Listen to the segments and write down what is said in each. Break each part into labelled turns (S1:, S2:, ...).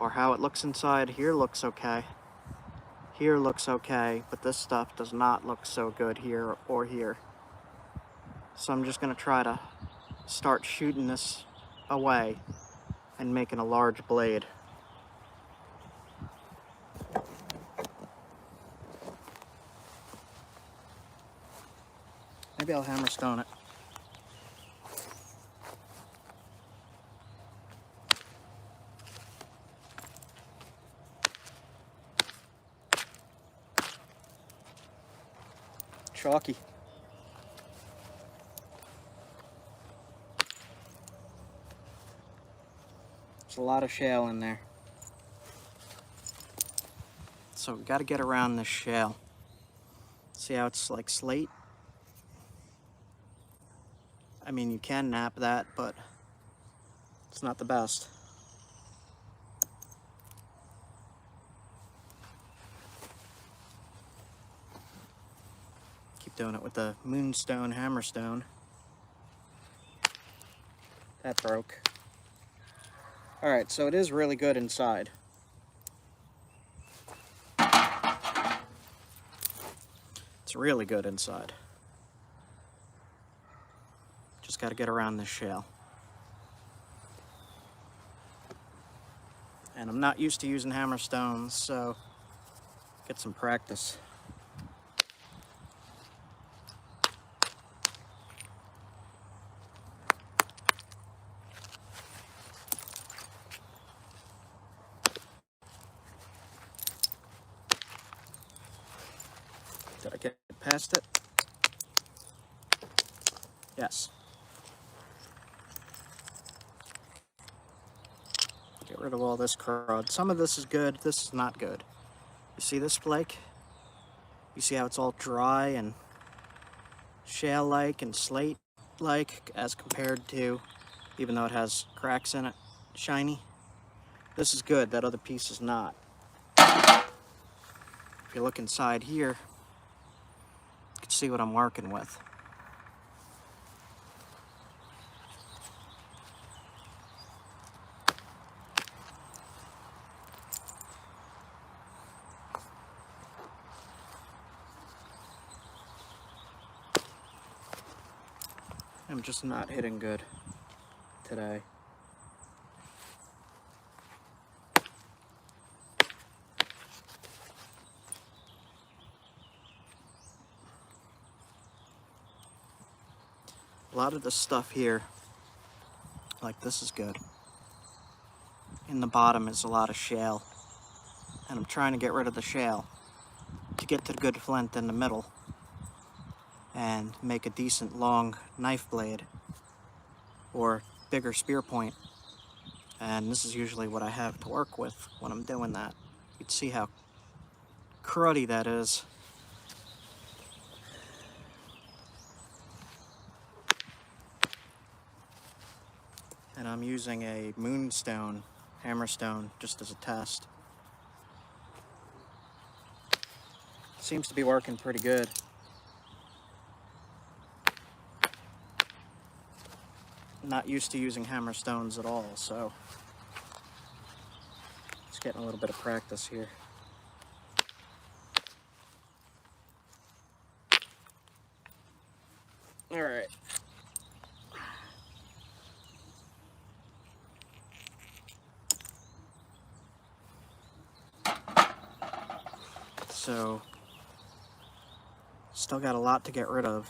S1: or how it looks inside. Here looks okay. Here looks okay, but this stuff does not look so good here or here. So I'm just going to try to start shooting this away and making a large blade. Maybe I'll hammerstone it. Chalky. There's a lot of shale in there. So we got to get around this shale. See how it's like slate? I mean, you can knap that, but it's not the best. Keep doing it with the moonstone hammerstone. That broke. Alright, so it is really good inside. It's really good inside. Just got to get around this shale. And I'm not used to using hammerstones, so get some practice. Did I get past it? Yes. Get rid of all this crud. Some of this is good, this is not good. You see this flake? You see how it's all dry and shale-like and slate-like as compared to, even though it has cracks in it, shiny? This is good, that other piece is not. If you look inside here, you can see what I'm working with. I'm just not hitting good today. A lot of the stuff here, like this is good. In the bottom is a lot of shale. And I'm trying to get rid of the shale to get to the good flint in the middle and make a decent long knife blade or bigger spear point. And this is usually what I have to work with when I'm doing that. You'd see how cruddy that is. And I'm using a moonstone hammerstone just as a test. Seems to be working pretty good. Not used to using hammerstones at all, so just getting a little bit of practice here. All right. So, still got a lot to get rid of.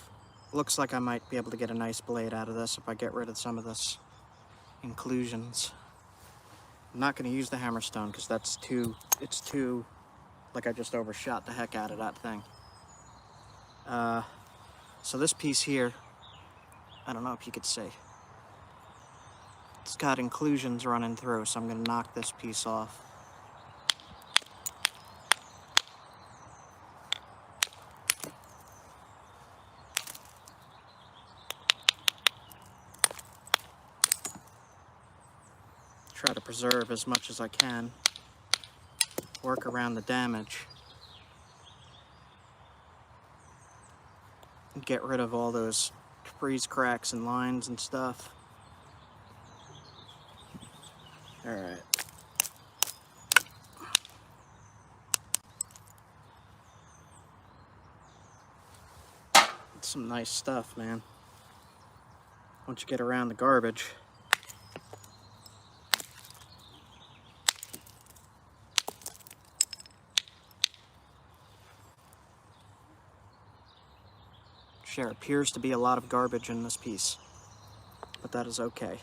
S1: Looks like I might be able to get a nice blade out of this if I get rid of some of this inclusions. I'm not going to use the hammerstone because that's it's too, like I just overshot the heck out of that thing. So this piece here, I don't know if you could see. It's got inclusions running through, so I'm going to knock this piece off. Try to preserve as much as I can. Work around the damage. And get rid of all those freeze cracks and lines and stuff. Alright. some nice stuff, man. Once you get around the garbage. There appears to be a lot of garbage in this piece, but that is okay.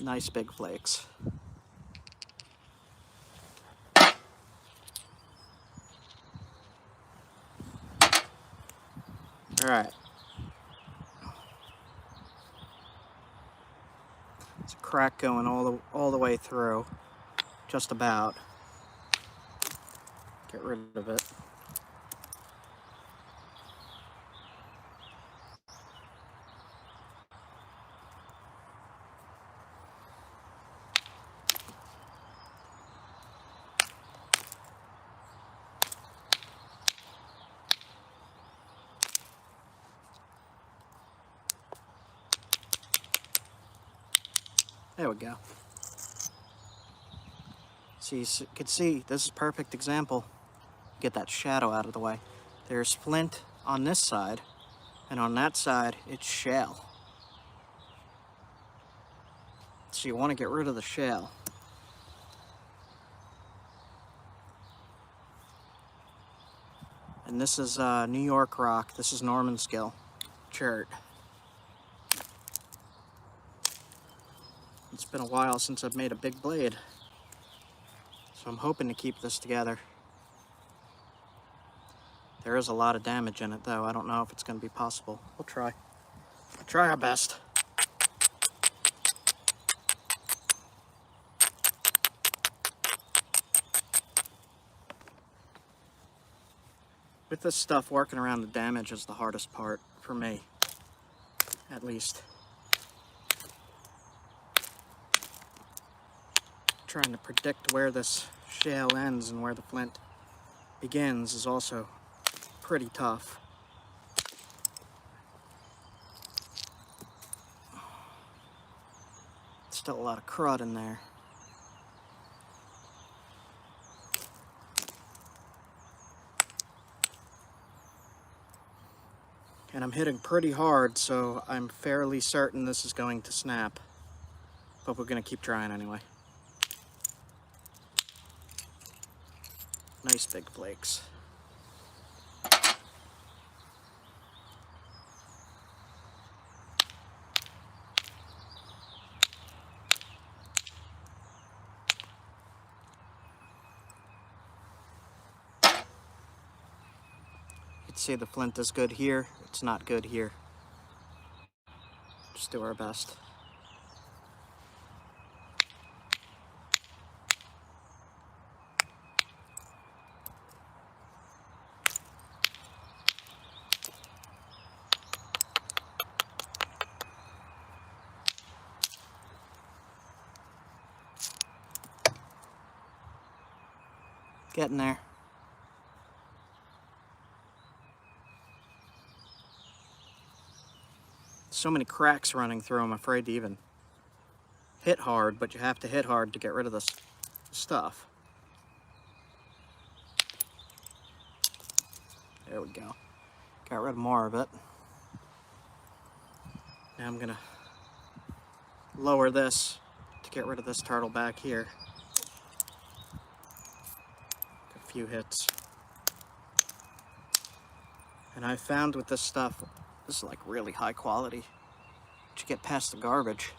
S1: Nice big flakes. All right. It's a crack going all the way through, just about. Get rid of it. There we go. So you can see, this is a perfect example. Get that shadow out of the way. There's flint on this side, and on that side, it's shale. So you want to get rid of the shale. And this is New York rock. This is Norman Skill chert. It's been a while since I've made a big blade, so I'm hoping to keep this together. There is a lot of damage in it though. I don't know if it's going to be possible. We'll try. We'll try our best. With this stuff, working around the damage is the hardest part for me, at least. Trying to predict where this shale ends and where the flint begins is also pretty tough. Still a lot of crud in there. And I'm hitting pretty hard, so I'm fairly certain this is going to snap. But we're going to keep trying anyway. Nice big flakes. You can see the flint is good here. It's not good here. Just do our best. Getting there. So many cracks running through, I'm afraid to even hit hard, but you have to hit hard to get rid of this stuff. There we go. Got rid of more of it. Now I'm gonna lower this to get rid of this turtle back here. A few hits. And I found with this stuff, this is like really high quality. To get past the garbage.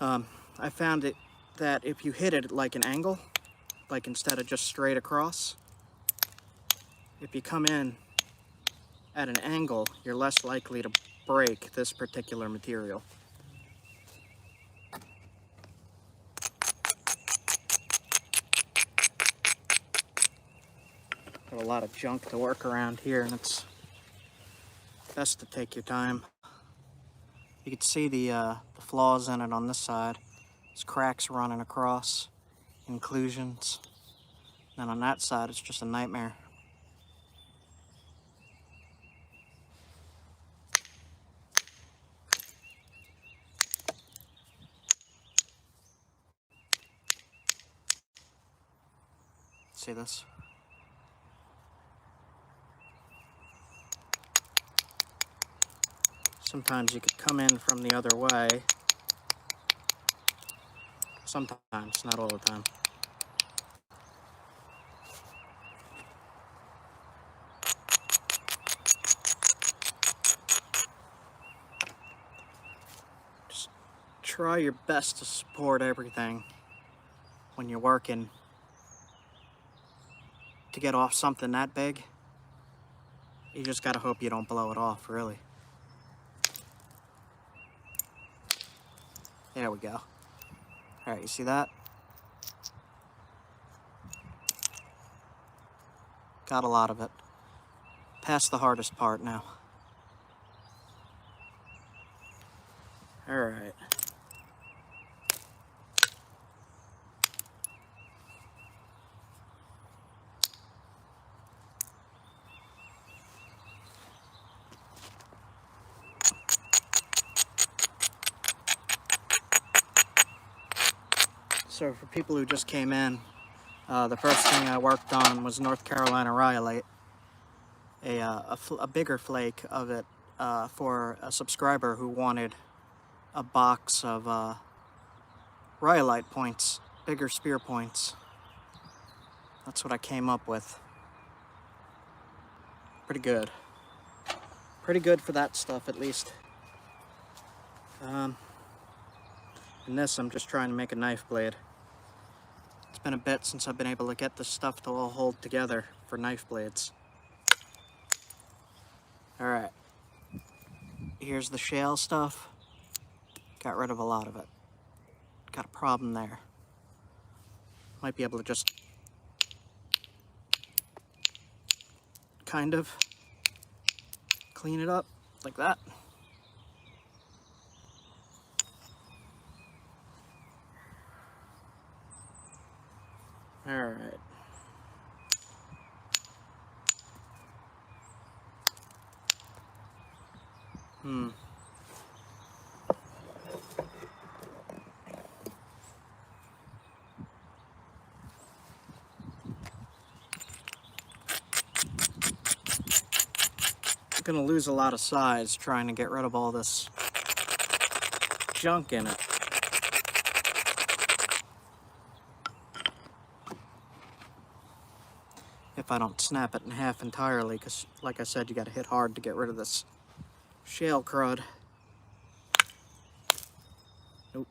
S1: I found it that if you hit it at like an angle, like instead of just straight across, if you come in at an angle, you're less likely to break this particular material. Got a lot of junk to work around here, and it's best to take your time. You can see the flaws in it on this side. There's cracks running across, inclusions. And on that side, it's just a nightmare. see this? Sometimes you could come in from the other way. Sometimes, not all the time. Just try your best to support everything when you're working. To get off something that big, you just gotta hope you don't blow it off, really. There we go. Alright, you see that? Got a lot of it. Past the hardest part now. Alright. So for people who just came in, the first thing I worked on was North Carolina rhyolite. A bigger flake of it for a subscriber who wanted a box of rhyolite points, bigger spear points. That's what I came up with. Pretty good. Pretty good for that stuff, at least. In this, I'm just trying to make a knife blade. It's been a bit since I've been able to get this stuff to all hold together for knife blades. Alright. Here's the shale stuff. Got rid of a lot of it. Got a problem there. Might be able to just kind of clean it up like that. Alright. I'm gonna lose a lot of size trying to get rid of all this junk in it. If I don't snap it in half entirely, because like I said, you gotta hit hard to get rid of this shale crud. Nope.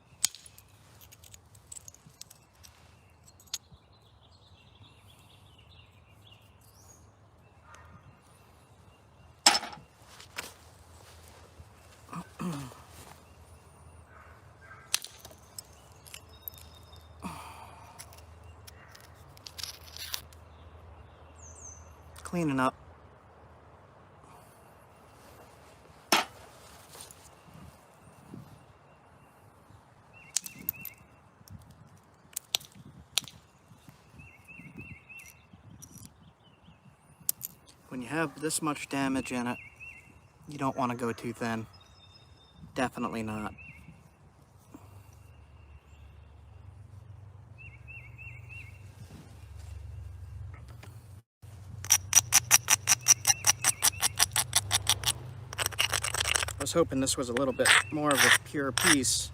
S1: Cleaning up. When you have this much damage in it, you don't want to go too thin. Definitely not. I was hoping this was a little bit more of a pure piece,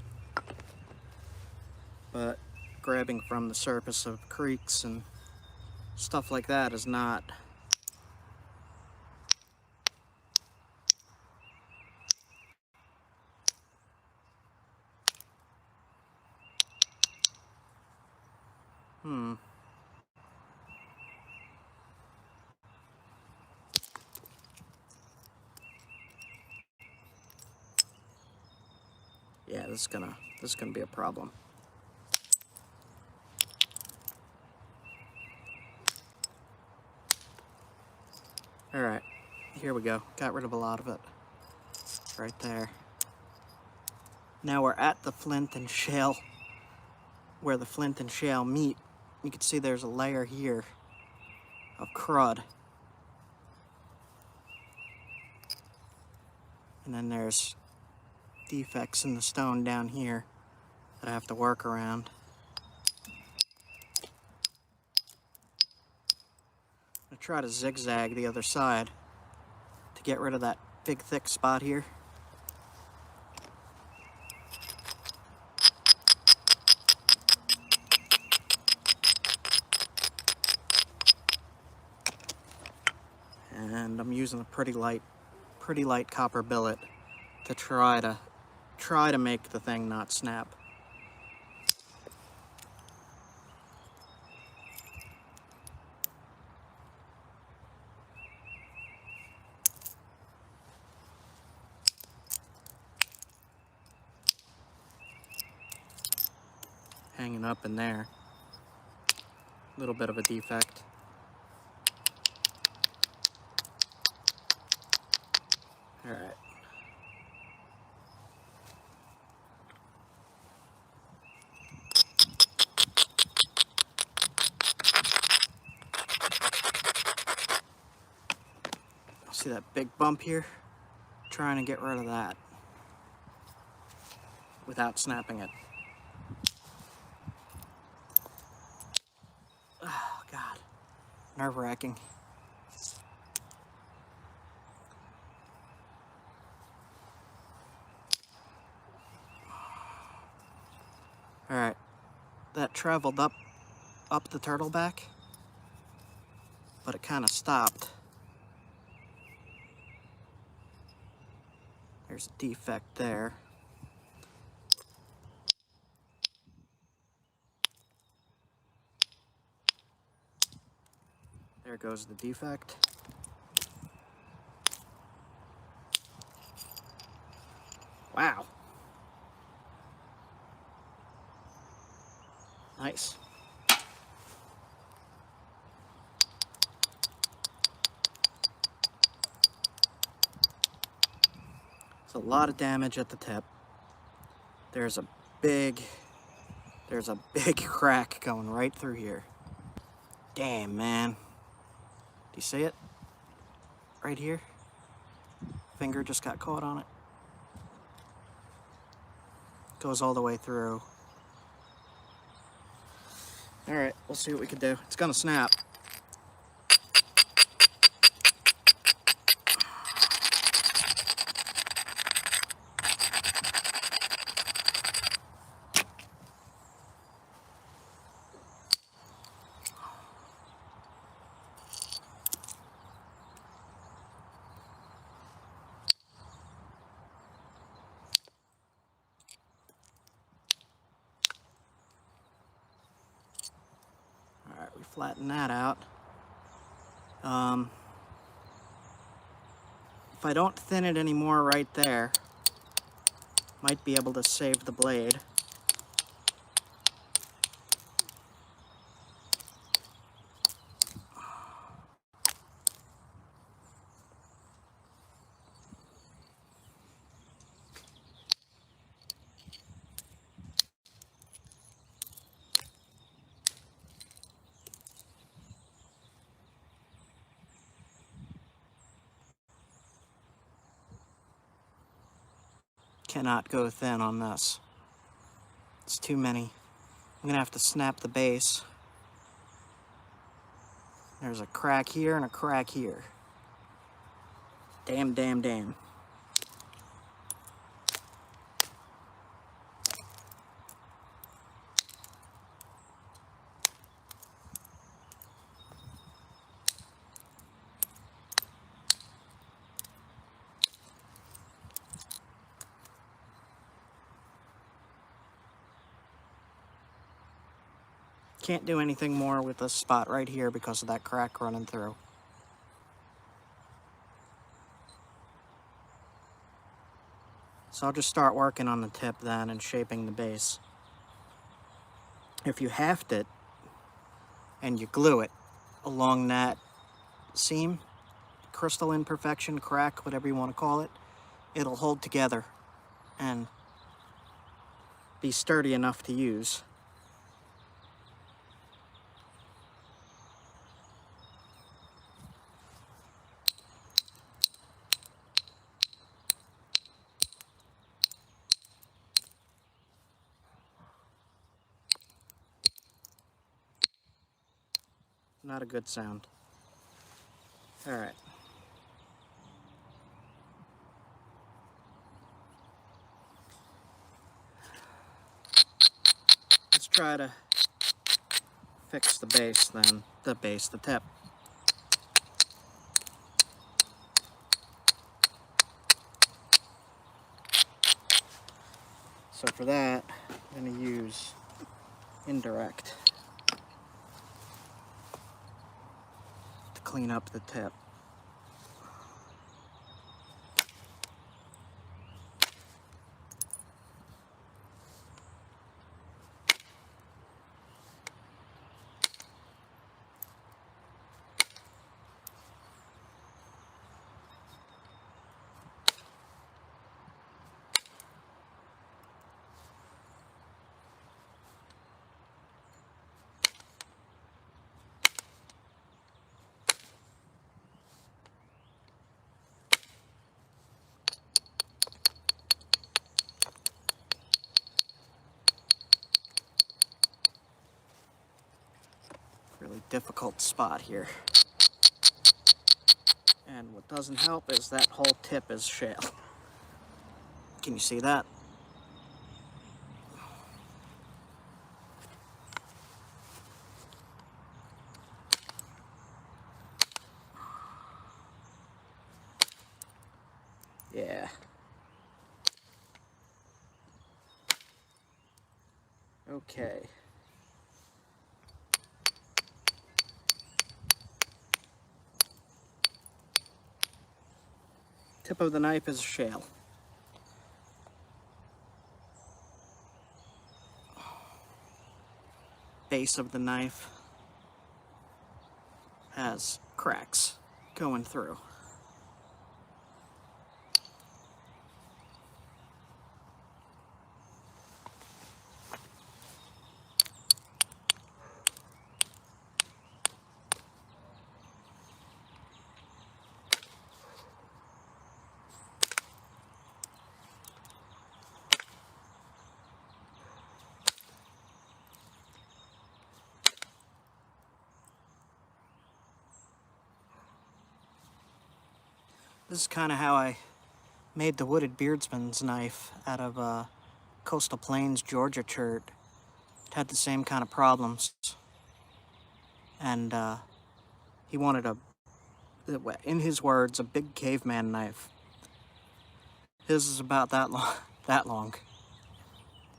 S1: but grabbing from the surface of creeks and stuff like that is not. Yeah, this is gonna be a problem. All right, here we go. Got rid of a lot of it. Right there. Now we're at the flint and shale, where the flint and shale meet. You can see there's a layer here of crud. And then there's defects in the stone down here that I have to work around. try to zigzag the other side to get rid of that big thick spot here. And I'm using a pretty light copper billet to try to make the thing not snap. Hanging up in there. A little bit of a defect. All right. See that big bump here? Trying to get rid of that without snapping it. Oh, God. Nerve-wracking. All right. That traveled up the turtle back, but it kind of stopped. There's a defect there. There goes the defect. Wow. Nice. It's a lot of damage at the tip. There's a big crack going right through here. Damn, man. Do you see it? Right here? Finger just got caught on it. Goes all the way through. All right, we'll see what we can do. It's gonna snap. All right, we flatten that out. If I don't thin it anymore right there, might be able to save the blade. Cannot go thin on this. It's too many. I'm gonna have to snap the base. There's a crack here and a crack here. Damn, damn, damn. Can't do anything more with this spot right here because of that crack running through. So I'll just start working on the tip then and shaping the base. If you haft it and you glue it along that seam, crystal imperfection, crack, whatever you want to call it, it'll hold together and be sturdy enough to use. Not a good sound. All right. Let's try to fix the base then. The tip. So for that, I'm going to use indirect to clean up the tip. Really difficult spot here. And what doesn't help is that whole tip is shale. Can you see that? Yeah. Okay. Tip of the knife is shale. Base of the knife has cracks going through. This is kind of how I made the wooded beardsman's knife out of a Coastal Plains, Georgia chert. It had the same kind of problems. And he wanted in his words, a big caveman knife. His is about that long,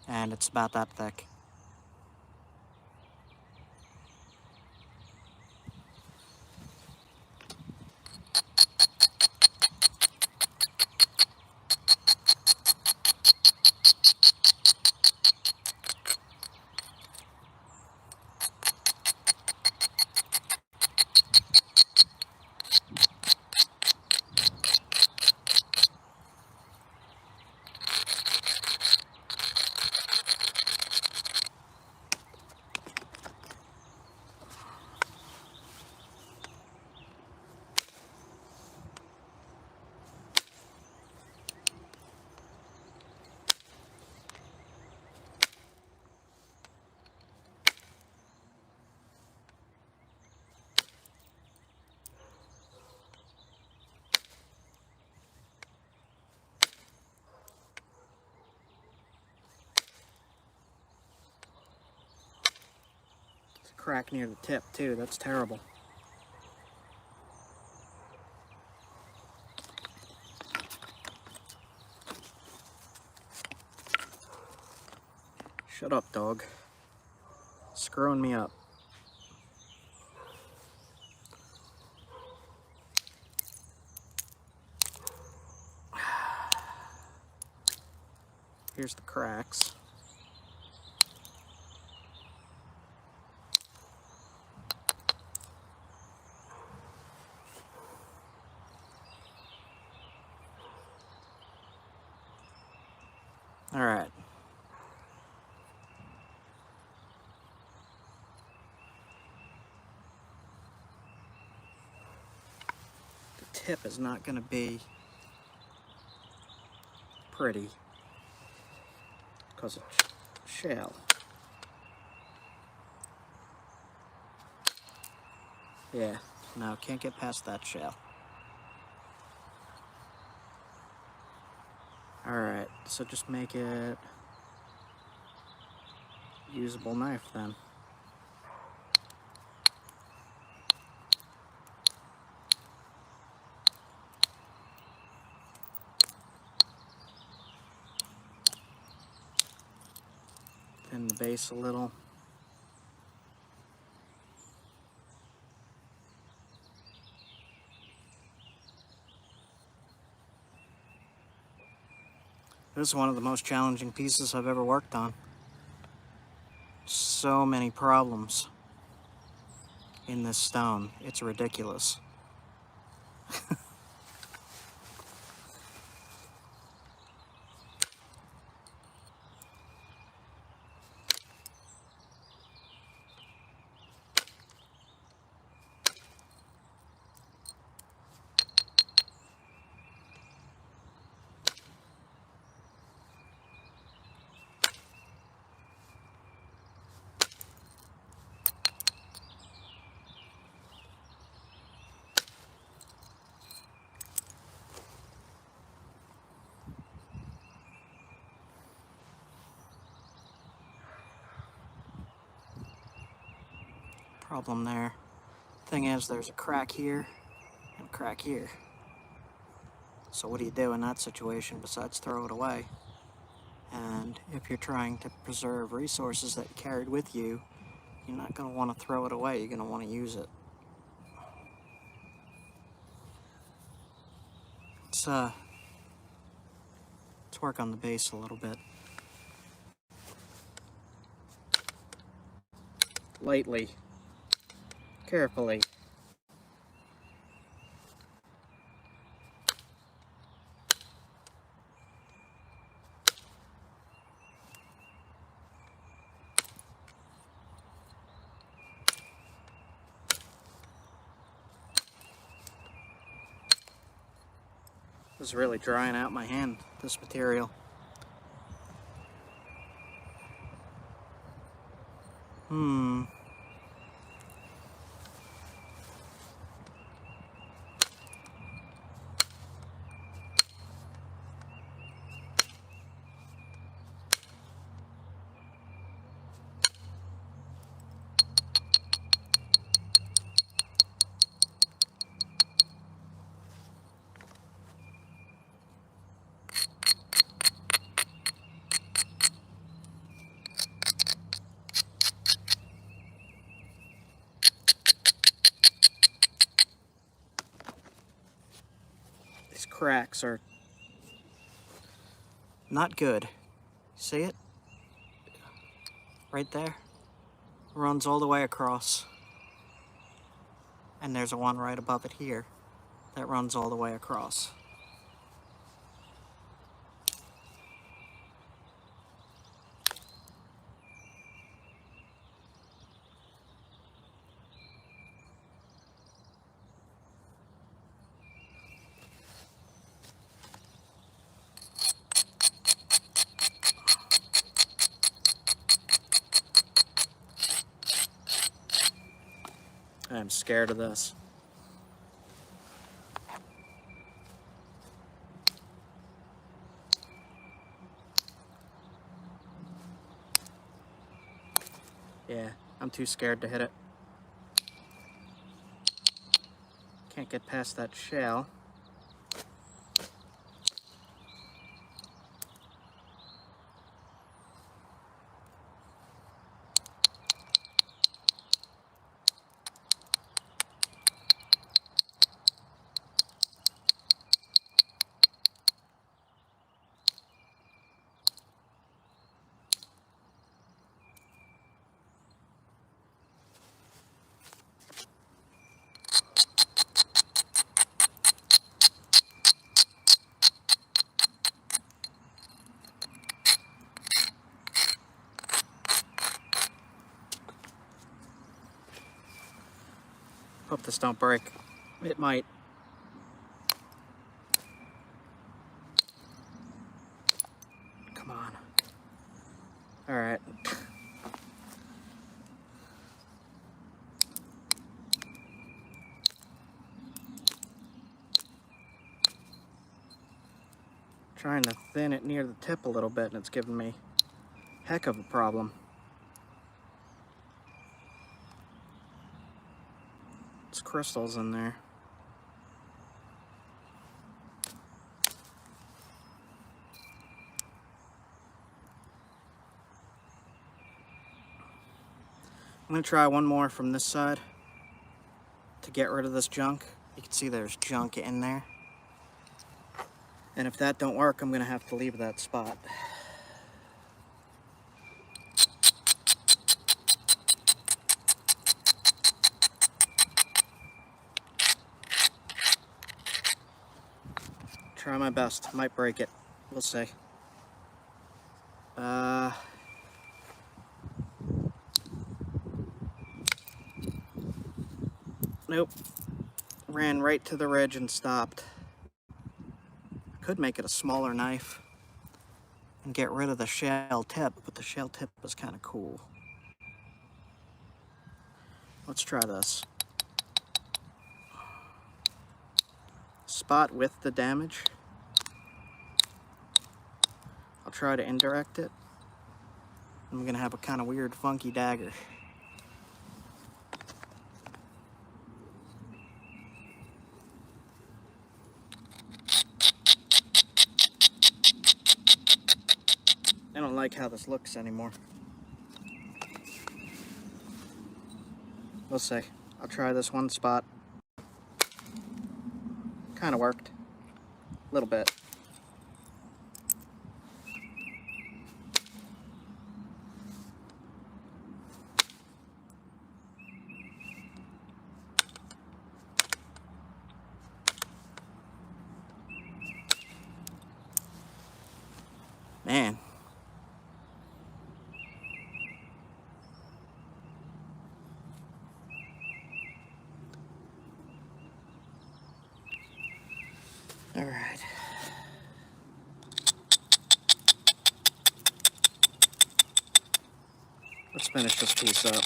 S1: and it's about that thick. Crack near the tip too, that's terrible. Shut up, dog. Screwing me up. Here's the cracks. All right. The tip is not going to be pretty because it's shale. Yeah. No, can't get past that shale. Alright, so just make it usable knife then. Thin the base a little. This is one of the most challenging pieces I've ever worked on. So many problems in this stone. It's ridiculous. Problem there. Thing is, there's a crack here and a crack here. So what do you do in that situation besides throw it away? And if you're trying to preserve resources that you carried with you, you're not going to want to throw it away, you're going to want to use it. Let's work on the base a little bit. Lightly. Carefully. This is really drying out my hand, this material. These cracks are not good. See it? Right there. Runs all the way across. And there's a one right above it here that runs all the way across. I'm scared of this. Yeah, I'm too scared to hit it. Can't get past that shell. Hope this don't break. It might. Come on. All right. Trying to thin it near the tip a little bit, and it's giving me a heck of a problem. There's crystals in there. I'm going to try one more from this side to get rid of this junk. You can see there's junk in there. And if that don't work, I'm going to have to leave that spot. Try my best. Might break it. We'll see. Nope. Ran right to the ridge and stopped. Could make it a smaller knife and get rid of the shell tip, but the shell tip is kind of cool. Let's try this. Spot with the damage. I'll try to indirect it. I'm gonna have a kind of weird, funky dagger. I don't like how this looks anymore. We'll see. I'll try this one spot. Kind of worked. A little bit. Man. All right. Let's finish this piece up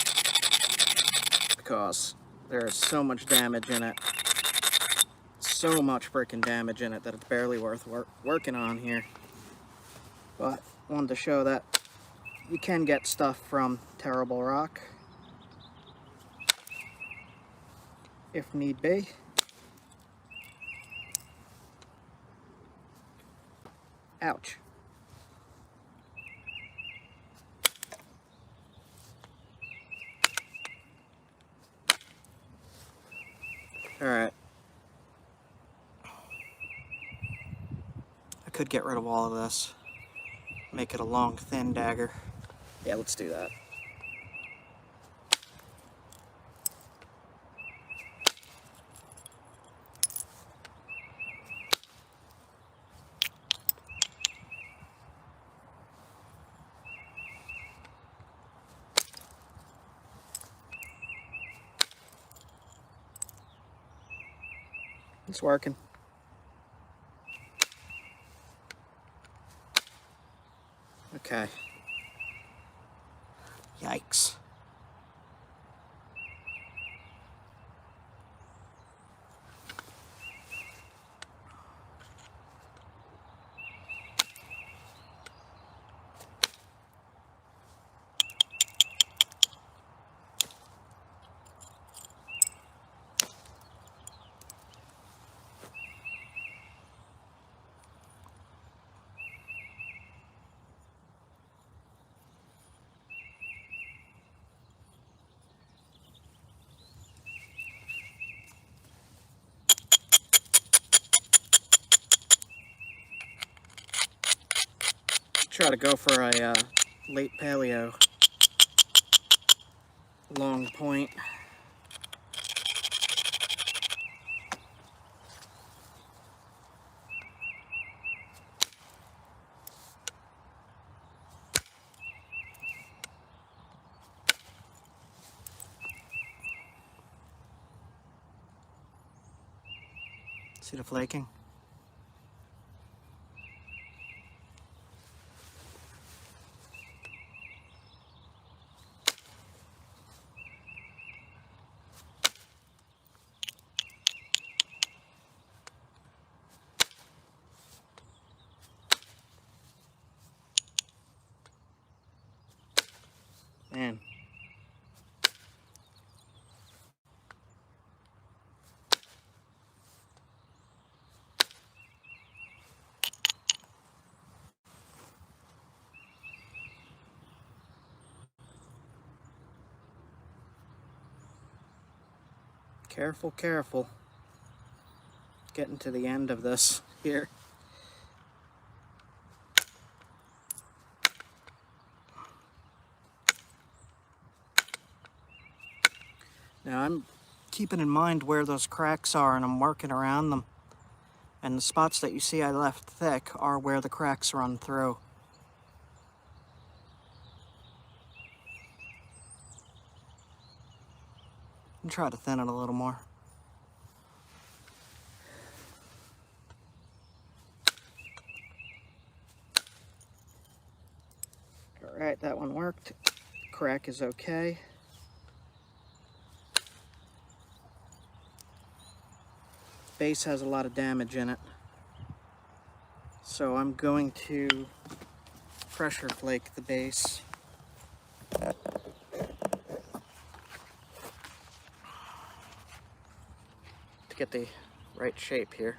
S1: because there is so much damage in it. So much freaking damage in it that it's barely worth working on here. But I wanted to show that you can get stuff from terrible rock if need be. Ouch. All right. I could get rid of all of this. Make it a long, thin dagger. Yeah, let's do that. It's working. Okay. Yikes. Try to go for a late paleo long point. See the flaking? Man. Careful, careful. Getting to the end of this here. Now I'm keeping in mind where those cracks are and I'm working around them. And the spots that you see I left thick are where the cracks run through. And try to thin it a little more. Alright, that one worked. Crack is okay. Base has a lot of damage in it. So I'm going to pressure flake the base. To get the right shape here.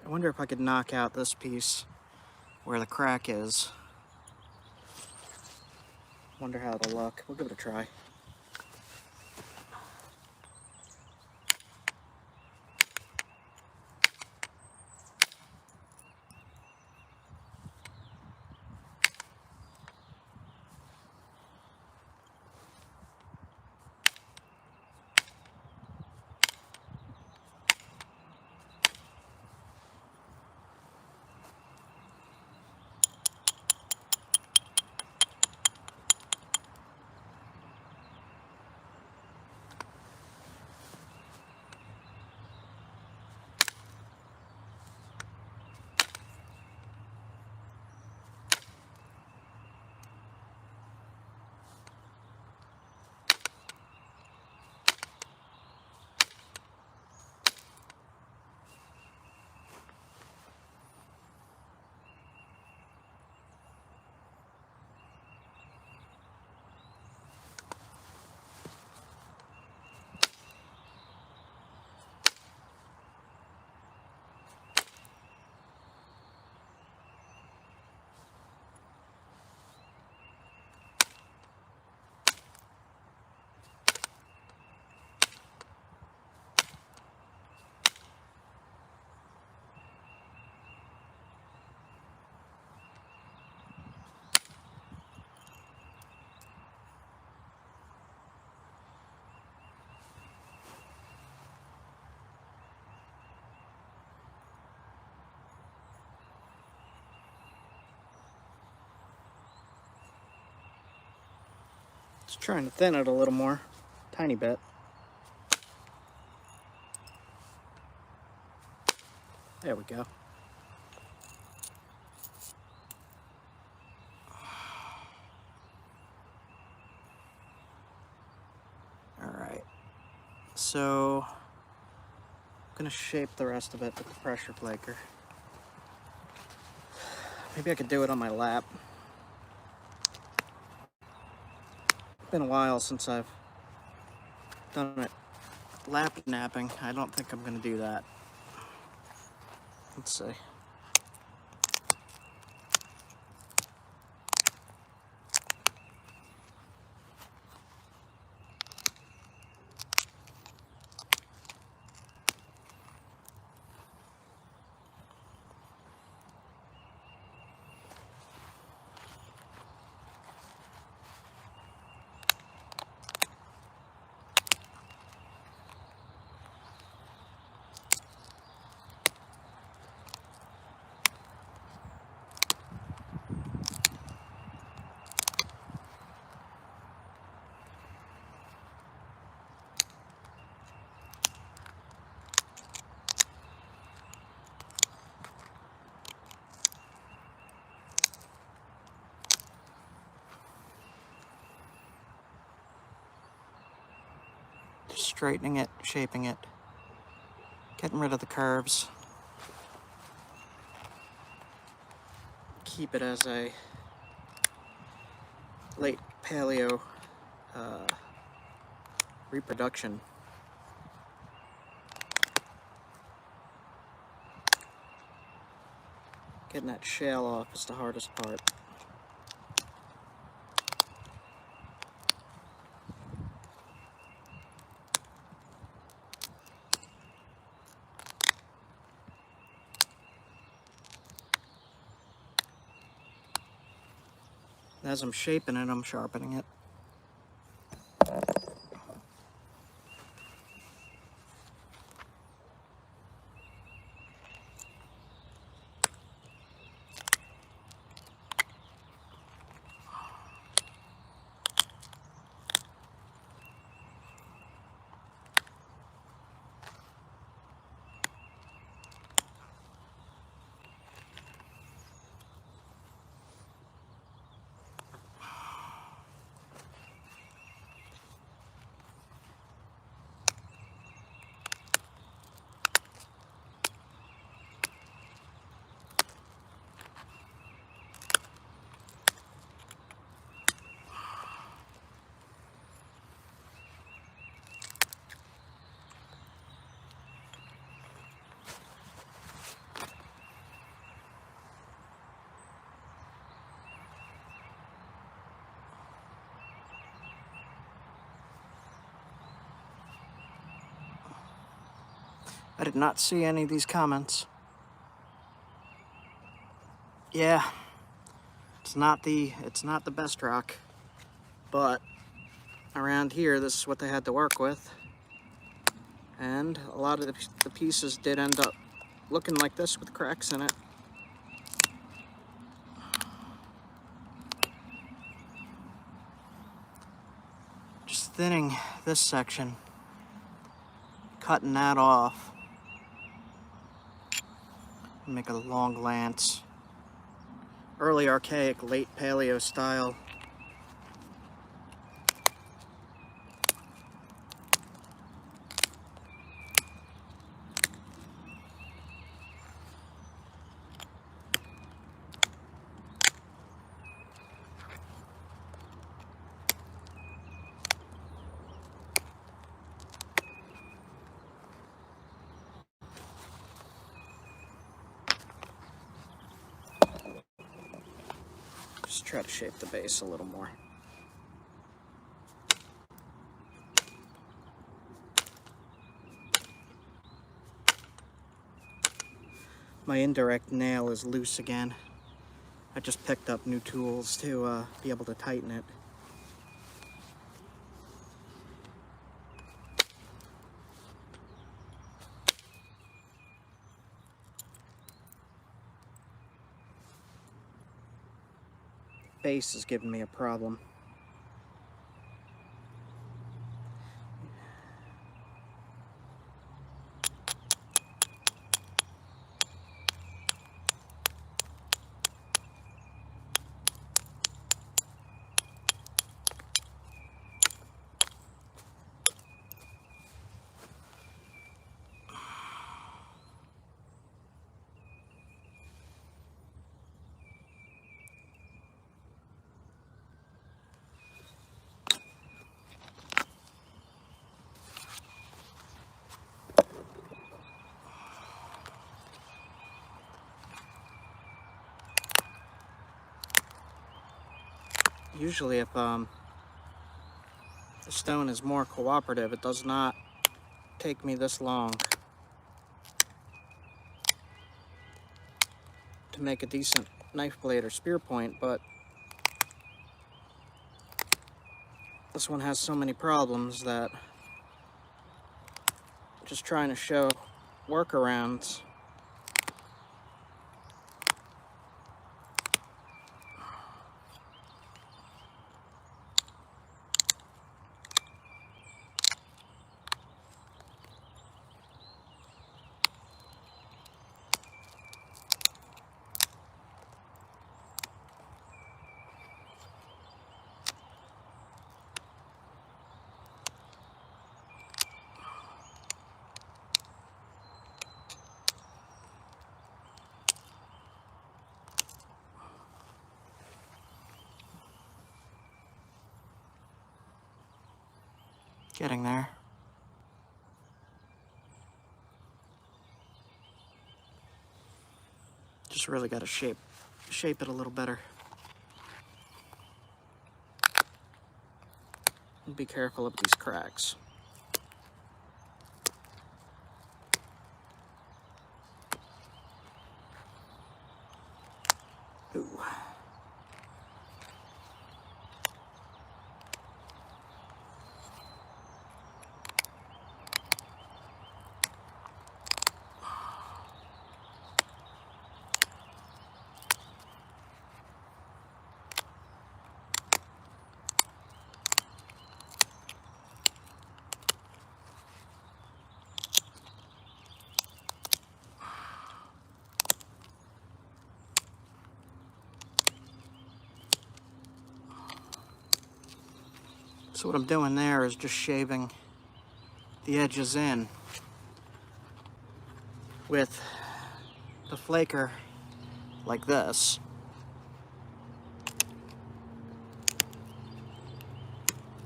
S1: I wonder if I could knock out this piece where the crack is. Wonder how it'll look. We'll give it a try. Just trying to thin it a little more, tiny bit. There we go. Alright, so I'm gonna shape the rest of it with the pressure flaker. Maybe I could do it on my lap. It's been a while since I've done it lap napping. I don't think I'm gonna do that. Let's see. straightening it, shaping it, getting rid of the curves. Keep it as a late paleo reproduction. Getting that shale off is the hardest part. As I'm shaping it, I'm sharpening it. I did not see any of these comments. Yeah, it's not the best rock, but around here this is what they had to work with, and a lot of the pieces did end up looking like this with cracks in it. Just thinning this section, cutting that off. Make a long lance. Early archaic, late paleo style. Just try to shape the base a little more. My indirect nail is loose again. I just picked up new tools to be able to tighten it. Base is giving me a problem. Usually if the stone is more cooperative, it does not take me this long to make a decent knife blade or spear point, but this one has so many problems that I'm just trying to show workarounds. Getting there. Just really got to shape it a little better. And be careful of these cracks. Ooh. So what I'm doing there is just shaving the edges in with the flaker like this.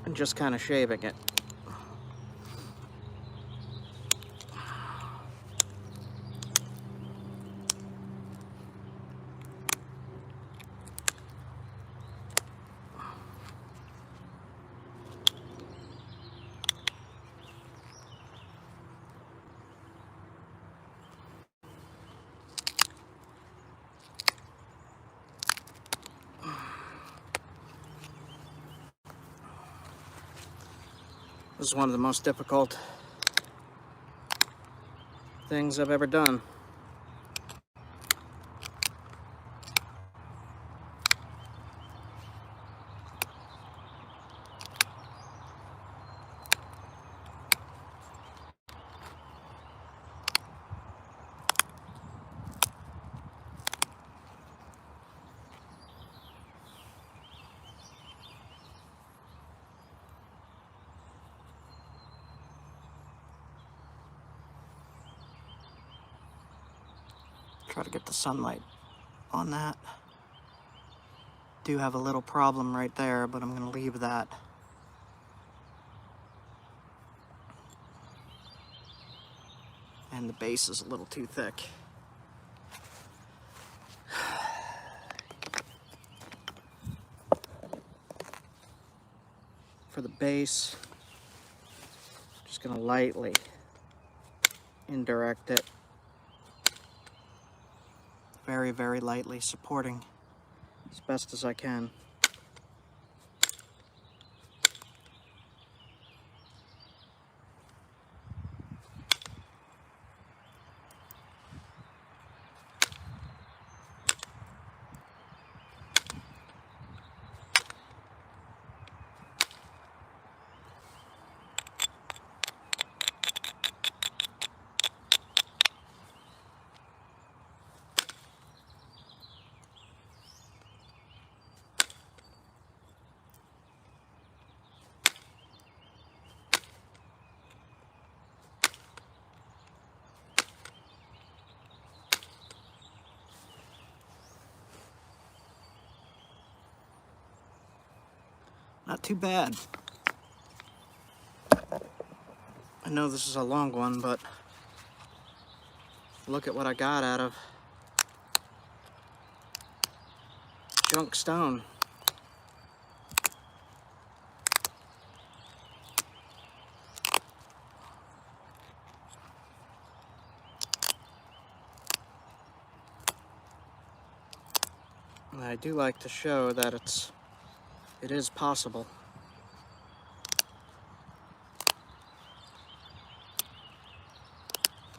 S1: And just kind of shaving it. This is one of the most difficult things I've ever done. Try to get the sunlight on that. Do have a little problem right there, but I'm going to leave that. And the base is a little too thick. For the base, just going to lightly indirect it. Very, very lightly, supporting as best as I can. Not too bad. I know this is a long one, but look at what I got out of junk stone. And I do like to show that it is possible.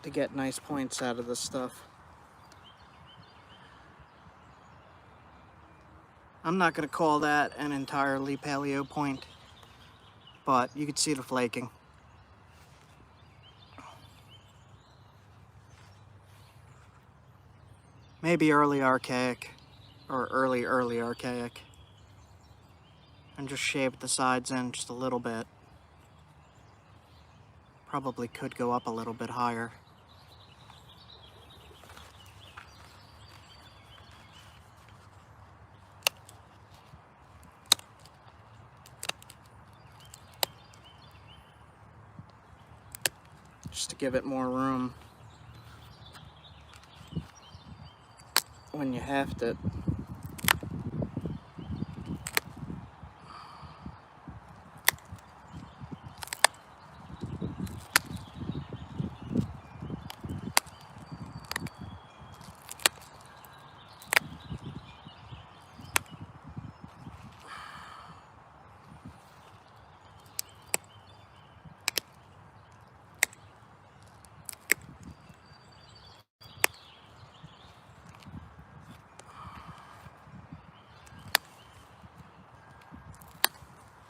S1: To get nice points out of this stuff. I'm not going to call that an entirely paleo point, but you can see the flaking. Maybe early archaic, or early archaic. And just shaved the sides in just a little bit. Probably could go up a little bit higher. just to give it more room when you heft it.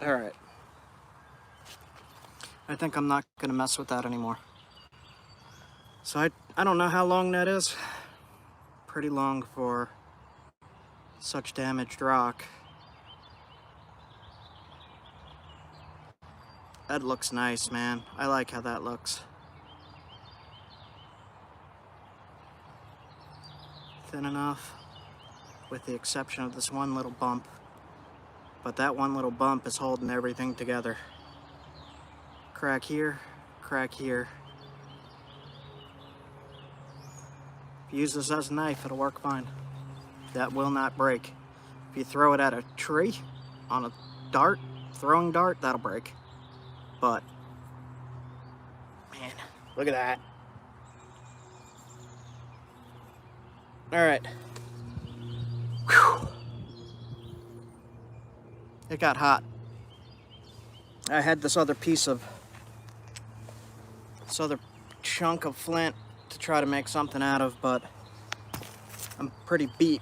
S1: All right. I think I'm not gonna mess with that anymore. So I don't know how long that is. Pretty long for such damaged rock. That looks nice, man. I like how that looks. Thin enough, with the exception of this one little bump. But that one little bump is holding everything together. Crack here, crack here. If you use this as a knife, it'll work fine. That will not break. If you throw it at a tree on a dart, throwing dart, that'll break. But, man, look at that. All right. Whew. It got hot. I had this other chunk of flint to try to make something out of, but I'm pretty beat.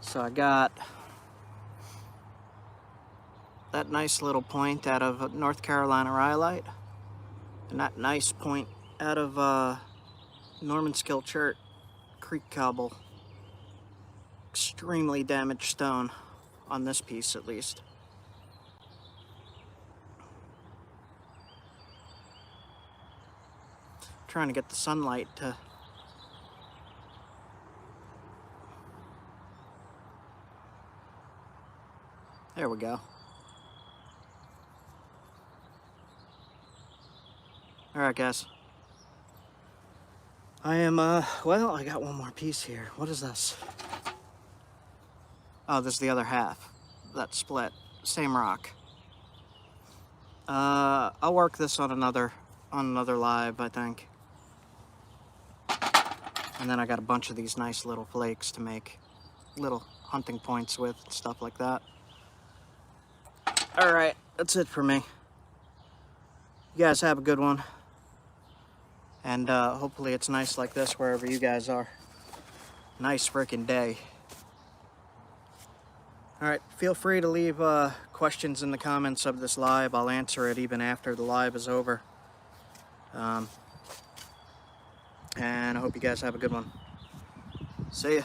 S1: So I got that nice little point out of North Carolina rhyolite, and that nice point out of Norman Skilchert Creek cobble. Extremely damaged stone on this piece, at least. Trying to get the sunlight to there we go. All right, guys. I am, well, I got one more piece here. What is this? Oh, this is the other half. That split. Same rock. I'll work this on another live, I think. And then I got a bunch of these nice little flakes to make little hunting points with, and stuff like that. All right, that's it for me. You guys have a good one. And hopefully it's nice like this wherever you guys are. Nice freaking day. All right, feel free to leave questions in the comments of this live. I'll answer it even after the live is over. And I hope you guys have a good one. See ya.